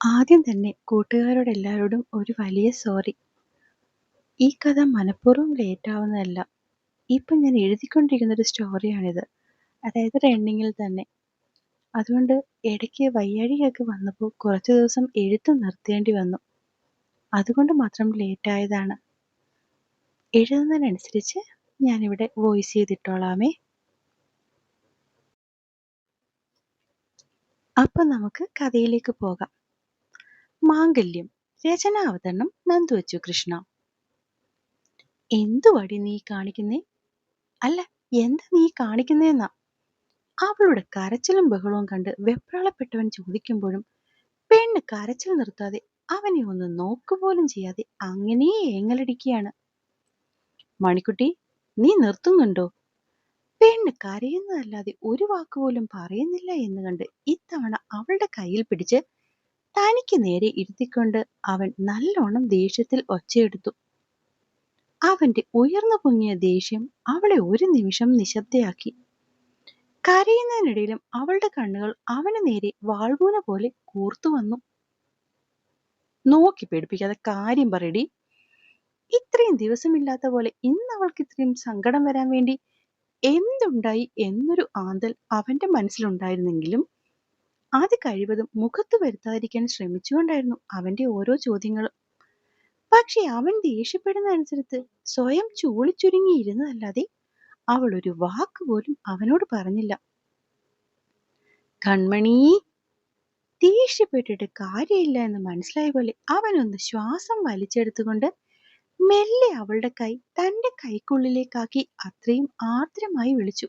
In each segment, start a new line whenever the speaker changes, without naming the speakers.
ആദ്യം തന്നെ കൂട്ടുകാരോടെല്ലാവരോടും ഒരു വലിയ സോറി. ഈ കഥ മനഃപൂർവ്വം ലേറ്റാവുന്നതല്ല. ഇപ്പം ഞാൻ എഴുതിക്കൊണ്ടിരിക്കുന്നൊരു സ്റ്റോറിയാണിത്. അതായത് റണ്ണിങ്ങിൽ തന്നെ. അതുകൊണ്ട് ഇടയ്ക്ക് വയ്യാഴികയൊക്കെ വന്നപ്പോൾ കുറച്ച് ദിവസം എഴുത്ത് നിർത്തേണ്ടി വന്നു. അതുകൊണ്ട് മാത്രം ലേറ്റായതാണ്. എഴുതുന്നതിനനുസരിച്ച് ഞാനിവിടെ വോയിസ് ചെയ്തിട്ടോളാമേ. അപ്പം നമുക്ക് കഥയിലേക്ക് പോകാം. മാംഗല്യം. രചനാവതരണം നന്ദുവച്ചു കൃഷ്ണ. എന്തുവാടി നീ കാണിക്കുന്നേ? അല്ല, എന്താ നീ കാണിക്കുന്നേന്നാ? അവളുടെ കരച്ചിലും ബഹളവും കണ്ട് വെപ്രാളപ്പെട്ടവൻ ചോദിക്കുമ്പോഴും പെണ്ണ് കരച്ചിൽ നിർത്താതെ അവനെ ഒന്ന് നോക്കുപോലും ചെയ്യാതെ അങ്ങനെ ഏങ്ങലടിക്കുകയാണ്. മണിക്കുട്ടി, നീ നിർത്തുന്നുണ്ടോ? പെണ്ണ് കരയുന്നതല്ലാതെ ഒരു വാക്കുപോലും പറയുന്നില്ല എന്ന് കണ്ട് ഇത്തവണ അവളുടെ കയ്യിൽ പിടിച്ച് തനിക്ക് നേരെ ഇരുത്തിക്കൊണ്ട് അവൻ നല്ലോണം ദേഷ്യത്തിൽ ഒച്ചയെടുത്തു. അവന്റെ ഉയർന്നു പൊങ്ങിയ ദേഷ്യം അവളെ ഒരു നിമിഷം നിശബ്ദയാക്കി. കരയുന്നതിനിടയിലും അവളുടെ കണ്ണുകൾ അവന് നേരെ വാൾകൂന പോലെ കൂർത്തു വന്നു. നോക്കി പേടിപ്പിക്കാതെ കാര്യം പറയടി. ഇത്രയും ദിവസമില്ലാത്ത പോലെ ഇന്ന് അവൾക്ക് ഇത്രയും സങ്കടം വരാൻ വേണ്ടി എന്തുണ്ടായി എന്നൊരു ആന്തൽ അവന്റെ മനസ്സിലുണ്ടായിരുന്നെങ്കിലും അത് കഴിവതും മുഖത്ത് വരുത്താതിരിക്കാൻ ശ്രമിച്ചുകൊണ്ടായിരുന്നു അവന്റെ ഓരോ ചോദ്യങ്ങളും. പക്ഷെ അവൻ ദേഷ്യപ്പെടുന്നതനുസരിച്ച് സ്വയം ചൂളിച്ചുരുങ്ങിയിരുന്നതല്ലാതെ അവൾ ഒരു വാക്ക് പോലും അവനോട് പറഞ്ഞില്ല. കൺമണി, ദേഷ്യപ്പെട്ടിട്ട് കാര്യമില്ല എന്ന് മനസ്സിലായ പോലെ അവനൊന്ന് ശ്വാസം വലിച്ചെടുത്തുകൊണ്ട് മെല്ലെ അവളുടെ കൈ തന്റെ കൈക്കുള്ളിലേക്കാക്കി അത്രയും ആർദ്രമായി വിളിച്ചു.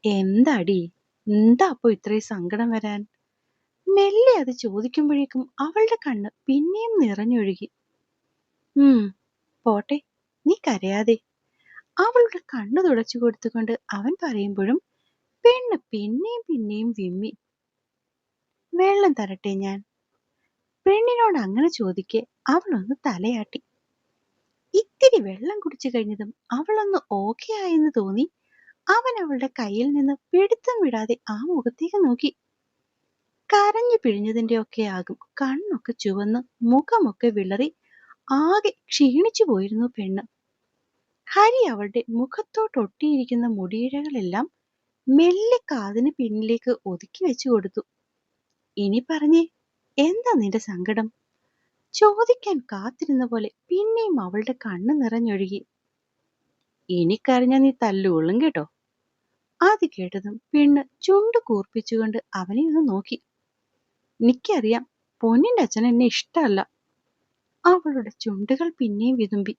എന്താടി, എന്താ അപ്പൊ ഇത്രയും സങ്കടം വരാൻ? മെല്ലെ അത് ചോദിക്കുമ്പോഴേക്കും അവളുടെ കണ്ണ് പിന്നെയും നിറഞ്ഞൊഴുകി. പോട്ടെ, നീ കരയാതെ. അവളുടെ കണ്ണു തുടച്ചു കൊടുത്തുകൊണ്ട് അവൻ പറയുമ്പോഴും പെണ്ണ് പിന്നെയും പിന്നെയും വിമ്മി. വെള്ളം തരട്ടെ ഞാൻ? പെണ്ണിനോട് അങ്ങനെ ചോദിക്കെ അവളൊന്ന് തലയാട്ടി. ഇത്തിരി വെള്ളം കുടിച്ചു കഴിഞ്ഞതും അവളൊന്ന് ഓക്കെ ആയെന്ന് തോന്നി അവൻ അവളുടെ കയ്യിൽ നിന്ന് പിടുത്തം വിടാതെ ആ മുഖത്തേക്ക് നോക്കി. കരഞ്ഞു പിഴിഞ്ഞതിന്റെ ഒക്കെ ആകും കണ്ണൊക്കെ ചുവന്ന് മുഖമൊക്കെ വിളറി ആകെ ക്ഷീണിച്ചു പോയിരുന്നു പെണ്ണ്. ഹരി അവളുടെ മുഖത്തോട്ടൊട്ടിയിരിക്കുന്ന മുടിയിഴകളെല്ലാം മെല്ലെ കാതിന് പിന്നിലേക്ക് ഒതുക്കി വെച്ചു കൊടുത്തു. ഇനി പറഞ്ഞേ, എന്താ നിന്റെ സങ്കടം? ചോദിക്കാൻ കാത്തിരുന്ന പോലെ പിന്നെയും അവളുടെ കണ്ണ് നിറഞ്ഞൊഴുകി. എനിക്കറിഞ്ഞ നീ തല്ലുകൊള്ളും കേട്ടോ. അത് കേട്ടതും പെണ്ണ് ചുണ്ടു കൂർപ്പിച്ചുകൊണ്ട് അവനെ ഒന്ന് നോക്കി. എനിക്കറിയാം, പൊന്നിന്റെ അച്ഛൻ എന്നെ ഇഷ്ടമല്ല. അവളുടെ ചുണ്ടുകൾ പിന്നെയും വിതുമ്പി.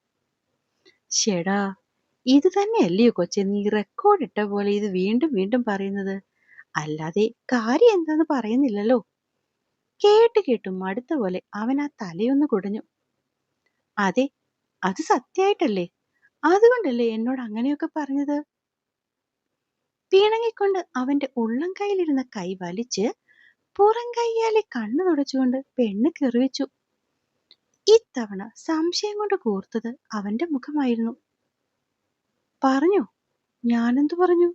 ശെടാ, ഇത് തന്നെയല്ലയോ കൊച്ചെ നീ റെക്കോർഡ് ഇട്ട പോലെ ഇത് വീണ്ടും വീണ്ടും പറയുന്നത്? അല്ലാതെ കാര്യം എന്താന്ന് പറയുന്നില്ലല്ലോ. കേട്ട് കേട്ടു മടുത്ത പോലെ അവൻ ആ തലയൊന്ന് കുടഞ്ഞു. അതെ, അത് സത്യായിട്ടല്ലേ? അതുകൊണ്ടല്ലേ എന്നോട് അങ്ങനെയൊക്കെ പറഞ്ഞത്? പിണങ്ങിക്കൊണ്ട് അവന്റെ ഉള്ളം കൈയിലിരുന്ന കൈ വലിച്ച് പുറം കൈയാലെ കണ്ണു തുടച്ചുകൊണ്ട് പെണ്ണ് കെറിവെച്ചു. ഇത്തവണ സംശയം കൊണ്ട് കൂർത്തത് അവന്റെ മുഖമായിരുന്നു. പറഞ്ഞോ? ഞാനെന്തു പറഞ്ഞു?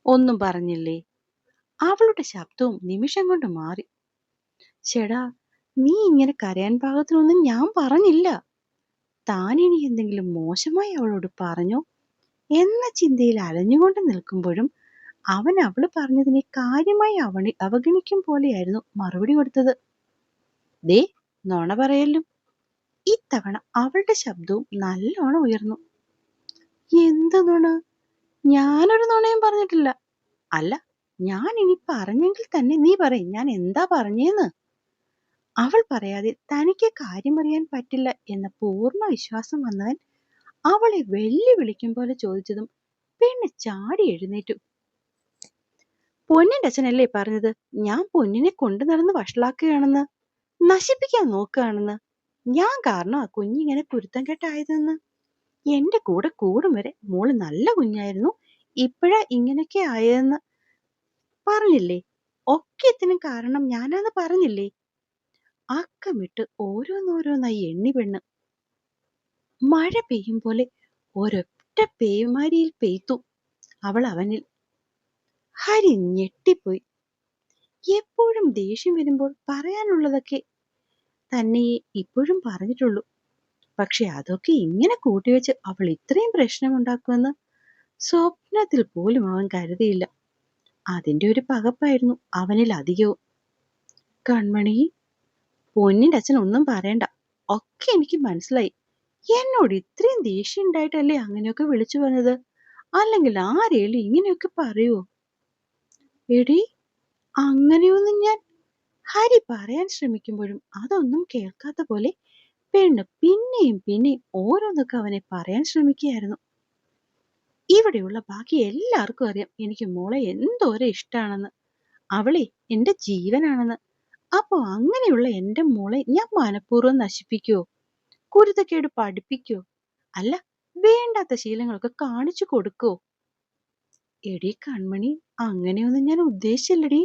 ഒന്നും പറഞ്ഞില്ലേ? അവളുടെ ശബ്ദവും നിമിഷം കൊണ്ട് മാറി. ചേടാ, നീ ഇങ്ങനെ കരയാൻ പാകത്തിനൊന്നും ഞാൻ പറഞ്ഞില്ല. താൻ ഇനി എന്തെങ്കിലും മോശമായി അവളോട് പറഞ്ഞോ എന്ന ചിന്തയിൽ അലഞ്ഞുകൊണ്ട് നിൽക്കുമ്പോഴും അവൻ അവള് പറഞ്ഞതിനെ കാര്യമായി അവഗണിക്കും പോലെയായിരുന്നു മറുപടി കൊടുത്തത്. ദേ, നുണ പറയല്ലോ. ഇത്തവണ അവളുടെ ശബ്ദവും നല്ലോണം ഉയർന്നു. എന്ത് നുണ? ഞാനൊരു നുണയും പറഞ്ഞിട്ടില്ല. അല്ല, ഞാൻ ഇനി പറഞ്ഞെങ്കിൽ തന്നെ നീ പറയും ഞാൻ എന്താ പറഞ്ഞേന്ന്. അവൾ പറയാതെ തനിക്ക് കാര്യമറിയാൻ പറ്റില്ല എന്ന പൂർണ്ണ വിശ്വാസം വന്നവൻ അവളെ വെല്ലുവിളിക്കും പോലെ ചോദിച്ചതും പെണ്ണ് ചാടി എഴുന്നേറ്റു. പൊന്നിന്റെ അച്ഛനല്ലേ പറഞ്ഞത് ഞാൻ പൊന്നിനെ കൊണ്ടു നടന്ന് വഷളാക്കുകയാണെന്ന്, നശിപ്പിക്കാൻ നോക്കുകയാണെന്ന്. ഞാൻ കാരണം ആ കുഞ്ഞിങ്ങനെ കുരുത്തം കെട്ടായതെന്ന്. എന്റെ കൂടെ കൂടും വരെ മോള് നല്ല കുഞ്ഞായിരുന്നു, ഇപ്പോഴാ ഇങ്ങനെയൊക്കെ ആയതെന്ന് പറഞ്ഞില്ലേ? ഒക്കെത്തിനും കാരണം ഞാനാന്ന് പറഞ്ഞില്ലേ? അക്കമിട്ട് ഓരോന്നോരോന്നായി എണ്ണി പെണ്ണ്. മഴ പെയ്യും പോലെ ഒരൊറ്റ പേമാരിയിൽ പെയ്ത്തു അവൾ അവനിൽ. ഹരി ഞെട്ടിപ്പോയി. എപ്പോഴും ദേഷ്യം വരുമ്പോൾ പറയാനുള്ളതൊക്കെ തന്നെ ഇപ്പോഴും പറഞ്ഞിട്ടുള്ളൂ. പക്ഷെ അതൊക്കെ ഇങ്ങനെ കൂട്ടിവെച്ച് അവൾ ഇത്രയും പ്രശ്നമുണ്ടാക്കുമെന്ന് സ്വപ്നത്തിൽ പോലും അവൻ കരുതിയില്ല. അതിന്റെ ഒരു പകപ്പായിരുന്നു അവനിൽ അധികവും. കൺമണി, പൊന്നിന്റെ അച്ഛൻ ഒന്നും പറയണ്ട. ഒക്കെ എനിക്ക് മനസ്സിലായി. എന്നോട് ഇത്രയും ദേഷ്യം ഉണ്ടായിട്ടല്ലേ അങ്ങനെയൊക്കെ വിളിച്ചു പറഞ്ഞത്. അല്ലെങ്കിൽ ആരേലും ഇങ്ങനെയൊക്കെ പറയുവോ? എടി, അങ്ങനെയൊന്നും ഞാൻ... ഹരി പറയാൻ ശ്രമിക്കുമ്പോഴും അതൊന്നും കേൾക്കാത്ത പോലെ പെണ്ണ് പിന്നെയും പിന്നെയും ഓരോന്നൊക്കെ അവനെ പറയാൻ ശ്രമിക്കുകയായിരുന്നു. ഇവിടെയുള്ള ബാക്കി എല്ലാവർക്കും അറിയാം എനിക്ക് മോളെ എന്തോരം ഇഷ്ടാണെന്ന്. അവളെ എന്റെ ജീവനാണെന്ന്. അപ്പൊ അങ്ങനെയുള്ള എന്റെ മോളെ ഞാൻ മനഃപൂർവ്വം നശിപ്പിക്കുവോ? കുരുത്തക്കേട് പഠിപ്പിക്കോ? അല്ല, വേണ്ടാത്ത ശീലങ്ങളൊക്കെ കാണിച്ചു കൊടുക്കോ? എടി കൺമണി, അങ്ങനെയൊന്നും ഞാൻ ഉദ്ദേശിച്ചില്ലടി.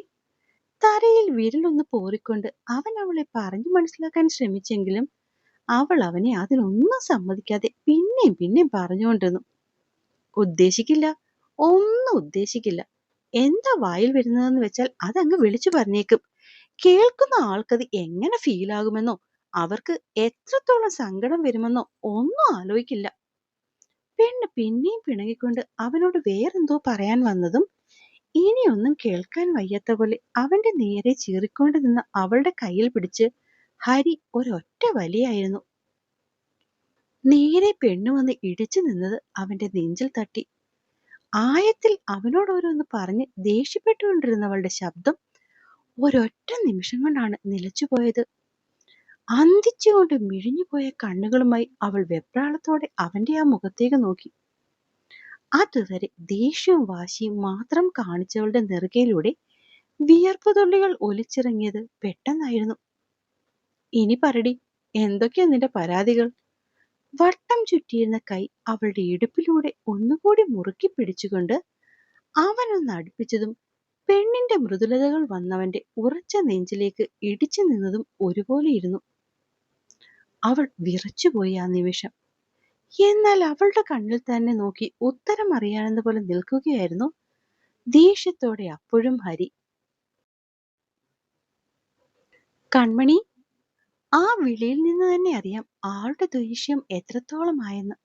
തലയിൽ വിരലൊന്ന് പോറിക്കൊണ്ട് അവൻ അവളെ പറഞ്ഞു മനസ്സിലാക്കാൻ ശ്രമിച്ചെങ്കിലും അവൾ അവനെ അതിനൊന്നും സമ്മതിക്കാതെ പിന്നെയും പിന്നെയും പറഞ്ഞുകൊണ്ടിരുന്നു. ഉദ്ദേശിക്കില്ല, ഒന്നും ഉദ്ദേശിക്കില്ല. എന്താ വായിൽ വരുന്നതെന്ന് വെച്ചാൽ അതങ്ങ് വിളിച്ചു പറഞ്ഞേക്കും. കേൾക്കുന്ന ആൾക്കത് എങ്ങനെ ഫീൽ ആകുമെന്നോ അവർക്ക് എത്രത്തോളം സങ്കടം വരുമെന്നോ ഒന്നും ആലോചിക്കില്ല. പെണ്ണ് പിന്നെയും പിണങ്ങിക്കൊണ്ട് അവനോട് വേറെന്തോ പറയാൻ വന്നതും ഇനിയൊന്നും കേൾക്കാൻ വയ്യാത്ത പോലെ അവന്റെ നേരെ ചീറിക്കൊണ്ട് നിന്ന അവളുടെ കയ്യിൽ പിടിച്ച് ഹരി ഒരൊറ്റ വലിയായിരുന്നു. നേരെ പെണ്ണു വന്ന് ഇടിച്ചു നിന്നത് അവന്റെ നെഞ്ചിൽ തട്ടി. ആയത്തിൽ അവനോട് ഓരോന്ന് പറഞ്ഞ് ദേഷ്യപ്പെട്ടുകൊണ്ടിരുന്നവളുടെ ശബ്ദം ഒരൊറ്റ നിമിഷം കൊണ്ടാണ് നിലച്ചുപോയത്. അന്തിച്ചുകൊണ്ട് മിഴിഞ്ഞുപോയ കണ്ണുകളുമായി അവൾ വെപ്രാളത്തോടെ അവന്റെ ആ മുഖത്തേക്ക് നോക്കി. അതുവരെ ദേഷ്യവും വാശിയും മാത്രം കാണിച്ചവളുടെ നെറുകയിലൂടെ വിയർപ്പുതുള്ളികൾ ഒലിച്ചിറങ്ങിയത് പെട്ടെന്നായിരുന്നു. ഇനി പറടി, എന്തൊക്കെയാ നിന്റെ പരാതികൾ? വട്ടം ചുറ്റിയിരുന്ന കൈ അവളുടെ ഇടുപ്പിലൂടെ ഒന്നുകൂടി മുറുക്കി പിടിച്ചുകൊണ്ട് അവനൊന്ന് അടുപ്പിച്ചതും പെണ്ണിന്റെ മൃദുലതകൾ വന്നവന്റെ ഉറച്ച നെഞ്ചിലേക്ക് ഇടിച്ചു നിന്നതും ഒരുപോലെ ഇരുന്നു. അവൾ വിറച്ചുപോയി ആ നിമിഷം. എന്നാൽ അവളുടെ കണ്ണിൽ തന്നെ നോക്കി ഉത്തരം അറിയാനെന്ന പോലെ നിൽക്കുകയായിരുന്നു ദേഷ്യത്തോടെ അപ്പോഴും ഹരി. കൺമണി, ആ വിളിയിൽ നിന്ന് തന്നെ അറിയാം ആളുടെ ദേഷ്യം എത്രത്തോളമായെന്ന്.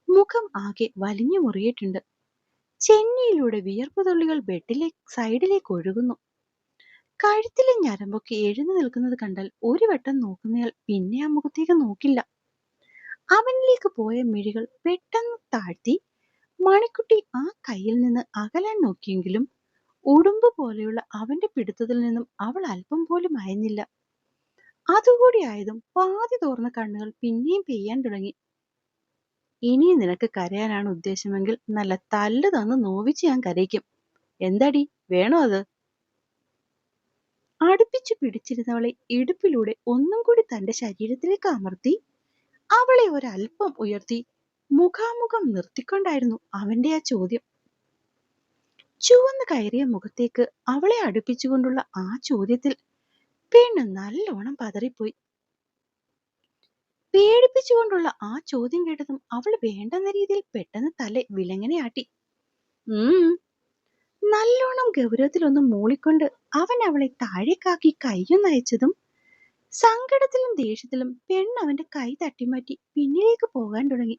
മുഖം ആകെ വലിഞ്ഞു മുറിയിട്ടുണ്ട്. ചെന്നിയിലൂടെ വിയർപ്പുതുള്ളികൾ ബെഡിലെ സൈഡിലേക്ക് ഒഴുകുന്നു. കഴുത്തിലെ ഞരമ്പൊക്കെ എഴുന്നു നിൽക്കുന്നത് കണ്ടാൽ ഒരു വട്ടം നോക്കുന്നയാൾ പിന്നെ ആ മുഖത്തേക്ക് നോക്കില്ല. അവനിലേക്ക് പോയ മിഴികൾ പെട്ടെന്ന് താഴ്ത്തി മണിക്കുട്ടി ആ കയ്യിൽ നിന്ന് അകലാൻ നോക്കിയെങ്കിലും ഉടുമ്പ് പോലെയുള്ള അവന്റെ പിടുത്തത്തിൽ നിന്നും അവൾ അല്പം പോലും അയഞ്ഞില്ല. അതുകൂടി ആയതും പാതി തോർന്ന കണ്ണുകൾ പിന്നെയും പെയ്യാൻ തുടങ്ങി. ഇനിയും നിനക്ക് കരയാനാണ് ഉദ്ദേശമെങ്കിൽ നല്ല തല്ല് തന്ന് നോവിച്ച് ഞാൻ കരയിക്കും. എന്താടി, വേണോ അത്? അടുപ്പിച്ചു പിടിച്ചിരുന്നവളെ ഇടുപ്പിലൂടെ ഒന്നും കൂടി തന്റെ ശരീരത്തിലേക്ക് അമർത്തി അവളെ ഒരല്പം ഉയർത്തി മുഖാമുഖം നിർത്തിക്കൊണ്ടായിരുന്നു അവന്റെ ആ ചോദ്യം. ചുവന്ന് കയറിയ മുഖത്തേക്ക് അവളെ അടുപ്പിച്ചുകൊണ്ടുള്ള ആ ചോദ്യത്തിൽ പെണ്ണ് നല്ലോണം പതറിപ്പോയി. പേടിപ്പിച്ചുകൊണ്ടുള്ള ആ ചോദ്യം കേട്ടതും അവൾ വേണ്ടെന്ന രീതിയിൽ പെട്ടെന്ന് തല വിലങ്ങനെ ആട്ടി. നല്ലോണം ഗൗരവത്തിലൊന്ന് മൂളിക്കൊണ്ട് അവൻ അവളെ താഴേക്കാക്കി കൈയൊന്നയച്ചതും സങ്കടത്തിലും ദേഷ്യത്തിലും പെണ്ണ് അവന്റെ കൈ തട്ടിമാറ്റി പിന്നിലേക്ക് പോകാൻ തുടങ്ങി.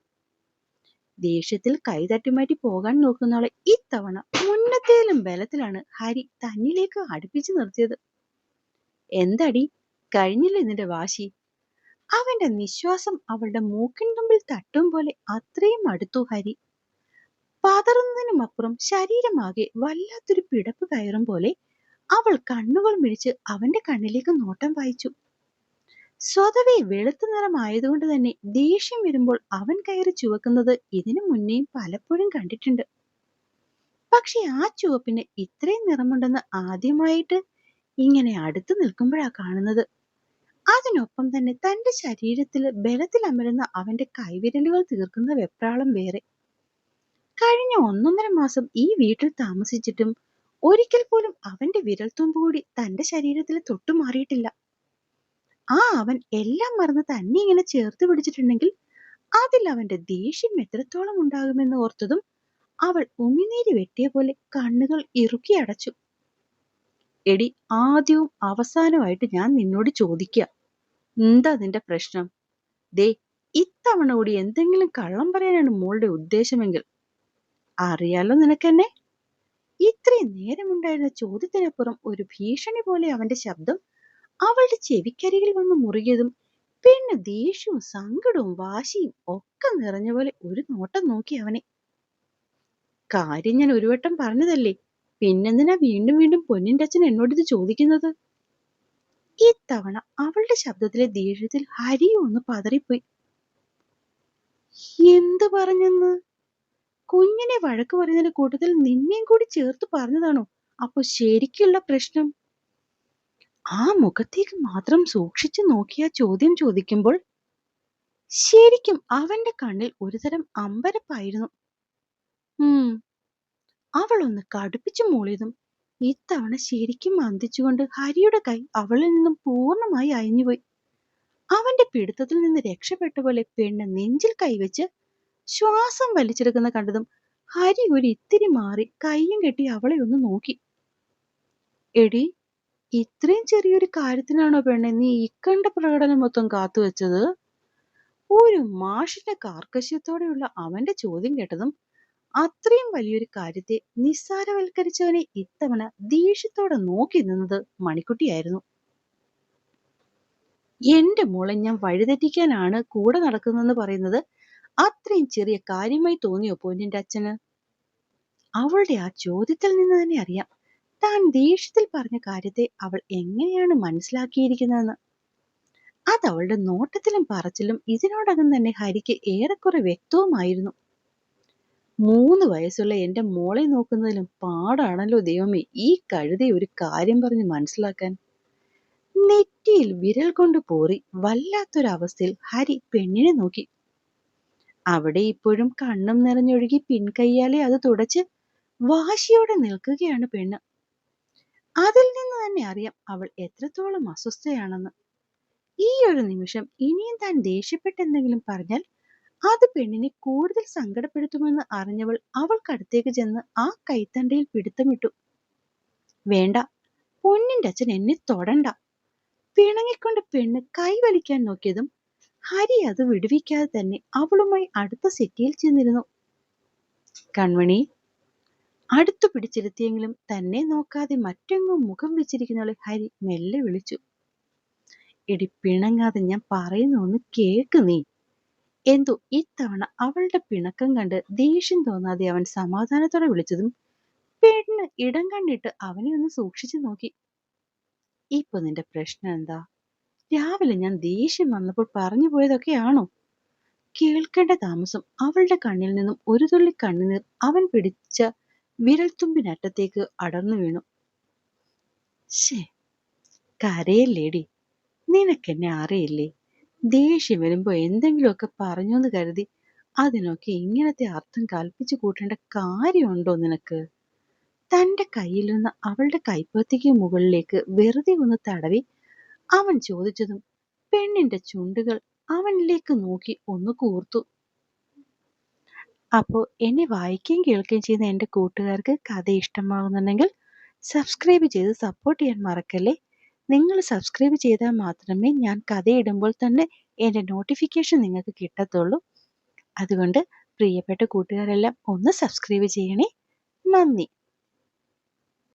ദേഷ്യത്തിൽ കൈ തട്ടിമാറ്റി പോകാൻ നോക്കുന്നവളെ ഇത്തവണ മുന്നത്തേലും ബലത്തിലാണ് ഹരി തന്നിലേക്ക് അടുപ്പിച്ചു നിർത്തിയത്. എന്തടി, കഴിഞ്ഞില്ലേ നിന്റെ വാശി? അവന്റെ നിശ്വാസം അവളുടെ മൂക്കിൻ തുമ്പിൽ തട്ടും പോലെ അത്രയും അടുത്തു ഹരി. പതറുന്നതിനുമപ്പുറം ശരീരമാകെ വല്ലാത്തൊരു പിടപ്പ് കയറും പോലെ അവൾ കണ്ണുകൾ മിഴിച്ച് അവന്റെ കണ്ണിലേക്ക് നോട്ടം വായിച്ചു. സ്വതവേ വെളുത്ത നിറമായതുകൊണ്ട് തന്നെ ദേഷ്യം വരുമ്പോൾ അവൻ കയറി ചുവക്കുന്നത് ഇതിനു മുന്നേയും പലപ്പോഴും കണ്ടിട്ടുണ്ട്. പക്ഷെ ആ ചുവപ്പിന് ഇത്രയും നിറമുണ്ടെന്ന് ആദ്യമായിട്ട് ഇങ്ങനെ അടുത്തു നിൽക്കുമ്പോഴാ കാണുന്നത്. അതിനൊപ്പം തന്നെ തന്റെ ശരീരത്തിൽ ബലത്തിൽ അമരുന്ന അവന്റെ കൈവിരലുകൾ തീർക്കുന്ന വെപ്രാളം വേറെ. കഴിഞ്ഞ 1.5 മാസം ഈ വീട്ടിൽ താമസിച്ചിട്ടും ഒരിക്കൽ പോലും അവന്റെ വിരൽത്തുമ്പ് കൂടി തന്റെ ശരീരത്തിൽ തൊട്ടുമാറിയിട്ടില്ല. ആ അവൻ എല്ലാം മറന്ന് തന്നെ ഇങ്ങനെ ചേർത്ത് പിടിച്ചിട്ടുണ്ടെങ്കിൽ അതിൽ അവന്റെ ദേഷ്യം എത്രത്തോളം ഉണ്ടാകുമെന്ന് ഓർത്തതും അവൾ ഉമിനീര് വെട്ടിയ പോലെ കണ്ണുകൾ ഇറുക്കി അടച്ചു. എടി, ആദ്യവും അവസാനമായിട്ട് ഞാൻ നിന്നോട് ചോദിക്കുക, എന്താ നിന്റെ പ്രശ്നം? ദേ, ഇത്തവണ കൂടി എന്തെങ്കിലും കള്ളം പറയാനാണ് മോളുടെ ഉദ്ദേശമെങ്കിൽ അറിയാലോ നിനക്കെന്നെ. ഇത്രയും നേരമുണ്ടായിരുന്ന ചോദ്യത്തിനപ്പുറം ഒരു ഭീഷണി പോലെ അവന്റെ ശബ്ദം അവളുടെ ചെവിക്കരികിൽ വന്ന് മുറുകിയതും പിന്നെ ദേഷ്യവും സങ്കടവും വാശിയും ഒക്കെ നിറഞ്ഞ പോലെ ഒരു നോട്ടം നോക്കി അവനെ. കാര്യം ഞാൻ ഒരു വട്ടം പറഞ്ഞതല്ലേ, പിന്നെന്തിനാ വീണ്ടും വീണ്ടും പൊന്നിന്റെ അച്ഛൻ എന്നോടിത് ചോദിക്കുന്നത്? ഇത്തവണ അവളുടെ ശബ്ദത്തിലെ ദേഷ്യത്തിൽ ഹരിയും ഒന്ന് പതറിപ്പോയി. എന്ത് പറഞ്ഞെന്ന്? കുഞ്ഞിനെ വഴക്ക് പറയുന്നതിന്റെ കൂട്ടത്തിൽ നിന്നെയും കൂടി ചേർത്ത് പറഞ്ഞതാണോ അപ്പൊ ശരിക്കുള്ള പ്രശ്നം? ആ മുഖത്തേക്ക് മാത്രം സൂക്ഷിച്ചു നോക്കിയ ചോദ്യം ചോദിക്കുമ്പോൾ ശരിക്കും അവന്റെ കണ്ണിൽ ഒരുതരം അമ്പരപ്പായിരുന്നു. അവൾ ഒന്ന് കടുപ്പിച്ചു മൂളിയതും ഇത്തവണ ശരിക്കും മന്ദിച്ചുകൊണ്ട് ഹരിയുടെ കൈ അവളിൽ നിന്നും പൂർണ്ണമായി അയഞ്ഞുപോയി. അവന്റെ പിടുത്തത്തിൽ നിന്ന് രക്ഷപ്പെട്ട പോലെ പെണ്ണ് നെഞ്ചിൽ കൈവച്ച് ശ്വാസം വലിച്ചെടുക്കുന്ന കണ്ടതും ഹരി ഒരു ഇത്തിരി മാറി കൈയും കെട്ടി അവളെ ഒന്ന് നോക്കി. എടി, ഇത്രയും ചെറിയൊരു കാര്യത്തിനാണോ പെണ്ണെ നീ ഇക്കണ്ട പ്രകടനം മൊത്തം കാത്തുവെച്ചത്? ഒരു മാഷിന്റെ കാർക്കശ്യത്തോടെയുള്ള അവന്റെ ചോദ്യം കേട്ടതും അത്രയും വലിയൊരു കാര്യത്തെ നിസ്സാരവൽക്കരിച്ചവനെ ഇത്തവണ ദേഷ്യത്തോടെ നോക്കി നിന്നത് മണിക്കുട്ടിയായിരുന്നു. എന്റെ മോളെ ഞാൻ വഴിതെറ്റിക്കാനാണ് കൂടെ നടക്കുന്നതെന്ന് പറയുന്നത് അത്രയും ചെറിയ കാര്യമായി തോന്നിയോ പൊന്നിന്റെ അച്ഛന്? അവളുടെ ആ ചോദ്യത്തിൽ നിന്ന് തന്നെ അറിയാം താൻ ദേഷ്യത്തിൽ പറഞ്ഞ കാര്യത്തെ അവൾ എങ്ങനെയാണ് മനസ്സിലാക്കിയിരിക്കുന്നതെന്ന്. അത് അവളുടെ നോട്ടത്തിലും പറച്ചിലും ഇതിനോടകം തന്നെ ഹരിക്ക് ഏറെക്കുറെ വ്യക്തവുമായിരുന്നു. 3 വയസ്സുള്ള എന്റെ മോളെ നോക്കുന്നതിലും പാടാണല്ലോ ദൈവമേ ഈ കഴുതയെ ഒരു കാര്യം പറഞ്ഞ് മനസ്സിലാക്കാൻ. നെറ്റിയിൽ വിരൽ കൊണ്ട് പോറി വല്ലാത്തൊരവസ്ഥയിൽ ഹരി പെണ്ണിനെ നോക്കി. അവിടെ ഇപ്പോഴും കണ്ണും നിറഞ്ഞൊഴുകി പിൻകയ്യാലെ അത് തുടച്ച് വാശിയോടെ നിൽക്കുകയാണ് പെണ്ണ്. അതിൽ നിന്ന് തന്നെ അറിയാം അവൾ എത്രത്തോളം അസ്വസ്ഥയാണെന്ന്. ഈ ഒരു നിമിഷം ഇനിയും താൻ ദേഷ്യപ്പെട്ട് എന്തെങ്കിലും പറഞ്ഞാൽ അത് പെണ്ണിനെ കൂടുതൽ സങ്കടപ്പെടുത്തുമെന്ന് അറിഞ്ഞവൾ അവൾക്കടുത്തേക്ക് ചെന്ന് ആ കൈത്തണ്ടയിൽ പിടുത്തമിട്ടു. വേണ്ട, പൊന്നിന്റെ അച്ഛൻ എന്നെ തൊടണ്ട. പിണങ്ങിക്കൊണ്ട് പെണ്ണ് കൈ വലിക്കാൻ നോക്കിയതും ഹരി അത് വിടുവിക്കാതെ തന്നെ അവളുമായി അടുത്ത സെറ്റിയിൽ ചെന്നിരുന്നു. കൺമണി, അടുത്തു പിടിച്ചിരുത്തിയെങ്കിലും തന്നെ നോക്കാതെ മറ്റെങ്ങും മുഖം വെച്ചിരിക്കുന്നവളെ ഹരി മെല്ലെ വിളിച്ചു. എടി, പിണങ്ങാതെ ഞാൻ പറയുന്ന ഒന്ന് കേക്ക് നീ. എന്തോ ഇത്തവണ അവളുടെ പിണക്കം കണ്ട് ദേഷ്യം തോന്നാതെ അവൻ സമാധാനത്തോടെ വിളിച്ചതും പെണ്ണ് ഇടം കണ്ടിട്ട് അവനെ ഒന്ന് സൂക്ഷിച്ചു നോക്കി. ഇപ്പൊ നിന്റെ പ്രശ്നം എന്താ? രാവിലെ ഞാൻ ദേഷ്യം വന്നപ്പോൾ പറഞ്ഞു പോയതൊക്കെയാണോ? കേൾക്കേണ്ട താമസം അവളുടെ കണ്ണിൽ നിന്നും ഒരു തുള്ളി കണ്ണുനീർ അവൻ പിടിച്ച വിരൽത്തുമ്പിനറ്റത്തേക്ക് അടർന്നു വീണു. ശേ, കരയല്ലേടി, നിനക്കെന്നെ അറിയില്ലേ? ദേഷ്യം വരുമ്പോ എന്തെങ്കിലുമൊക്കെ പറഞ്ഞോന്ന് കരുതി അതിനൊക്കെ ഇങ്ങനത്തെ അർത്ഥം കൽപ്പിച്ചു കൂട്ടേണ്ട കാര്യമുണ്ടോ നിനക്ക്? തന്റെ കയ്യിൽ നിന്ന് അവളുടെ കൈപ്പത്തിക്ക് മുകളിലേക്ക് വെറുതെ ഒന്ന് തടവി അവൻ ചോദിച്ചതും പെണ്ണിന്റെ ചുണ്ടുകൾ അവനിലേക്ക് നോക്കി ഒന്ന് കൂർത്തു. അപ്പോൾ എന്നെ വായിക്കുകയും കേൾക്കുകയും ചെയ്യുന്ന എൻ്റെ കൂട്ടുകാർക്ക് കഥ ഇഷ്ടമാകുന്നുണ്ടെങ്കിൽ സബ്സ്ക്രൈബ് ചെയ്ത് സപ്പോർട്ട് ചെയ്യാൻ മറക്കല്ലേ. നിങ്ങൾ സബ്സ്ക്രൈബ് ചെയ്താൽ മാത്രമേ ഞാൻ കഥയിടുമ്പോൾ തന്നെ എൻ്റെ നോട്ടിഫിക്കേഷൻ നിങ്ങൾക്ക് കിട്ടത്തുള്ളൂ. അതുകൊണ്ട് പ്രിയപ്പെട്ട കൂട്ടുകാരെല്ലാം ഒന്ന് സബ്സ്ക്രൈബ് ചെയ്യണേ. നന്ദി.